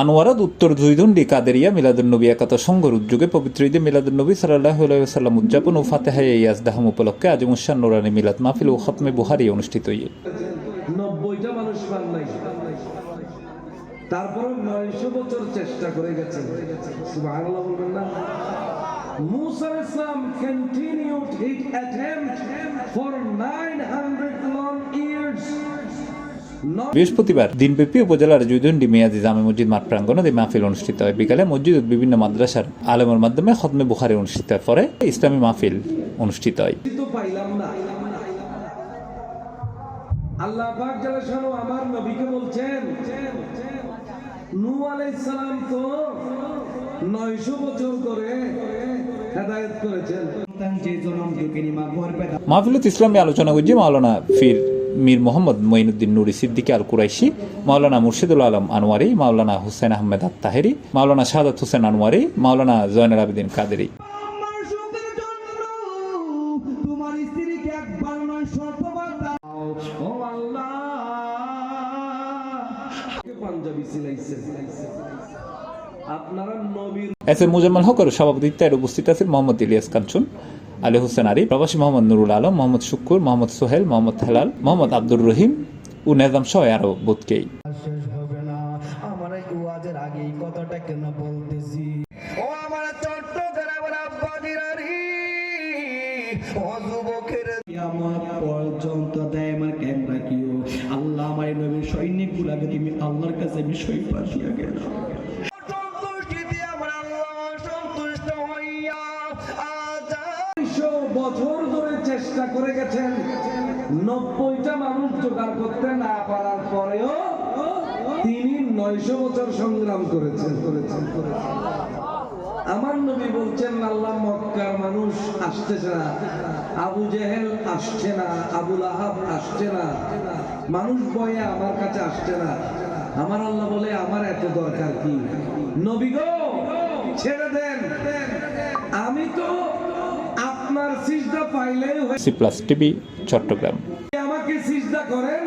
আনোয়ারাত উত্তর দুইদণ্ডী কাদেরিয়া মিলাদুন্নবী একাত্তর সংঘর উদ্যোগে পবিত্র ঈদে মিলাদুন্নবী সাল্লাল্লাহু আলাইহি ওয়াসাল্লাম উদযাপন ও ফাতিহা ইয়াজদাহাম উপলক্ষে আজিমুশান নুরানি মিলাদ মাহফিল ও খতমে বুখারী অনুষ্ঠিত হয়েছে। 90টা মানুষ পান নাই, তারপর 900 বছর চেষ্টা করে গেছেন। সুবহানাল্লাহ বলবেন না? মুসা আলাইহিস সালাম continued his attempt for 900 long years. বৃহস্পতিবার দিনব্যাপী উপজেলার জুইদণ্ডী মিয়াজি জামে মসজিদ মাঠ প্রাঙ্গণে এই মাহফিল অনুষ্ঠিত হয়। বিকালে মসজিদের বিভিন্ন মাদ্রাসার আলেমের মাধ্যমে খতমে বুখারী অনুষ্ঠিত হয়। পরে ইসলামী মাহফিল অনুষ্ঠিত হয়। আল্লাহ পাক জাল্লা শানু আমার নবীকে বলছেন, নূহ আলাইহিস সালাম তো 900 বছর ধরে হেদায়েত করেছেন। মাহফিলত ইসলামী আলোচনা করছে মাওলানা ফির মীর মোহাম্মদ মঈনুদ্দিন নুরি সিদ্দিকী আল কুরাইশি, মাওলানা মুর্শিদুল আলম আনোয়ারি, মাওলানা হুসেন আহমেদ আত্তাহেরি, মাওলানা শাহাদাত হোসেন আনোয়ারি, মাওলানা জয়নুল আবেদিন কাদেরি। এস এম মুজাম্মেল হকের সভাপতিত্বে উপস্থিত আছেন মোহাম্মদ ইলিয়াস কাঞ্চন, আলী হোসেন আরিফ, প্রবাসী মোহাম্মদ নুরুল আলম, মোহাম্মদ শুক্কুর, মোহাম্মদ সোহেল, মোহাম্মদ হেলাল, মোহাম্মদ আব্দুর রহিম ও নেজাম সহ আরো বোধকেই। আল্লাহ আমার নবীর সৈনিক গুলাকে তুমি আল্লাহর কাছে বিষয় পাঠিয়ে গেল। বছর ধরে চেষ্টা করে গেছেন, 90টা মানুষ জোগাড় করতে না পারার পরেও তিনি 900 বছর সংগ্রাম করেছেন। আমার নবী বলছেন, আল্লাহ মক্কার মানুষ আসতেছে না, আবু জেহেল আসছে না, আবু লাহাব আসছে না, মানুষ ভয়ে আমার কাছে আসছে না। আমার আল্লাহ বলে, আমার এত দরকার কি? নবী গো ছেড়ে দেন, আমি তো আপনার সিজদা পাইলেই সি প্লাস টিভি চট্টগ্রাম। আমাকে সিজদা করেন।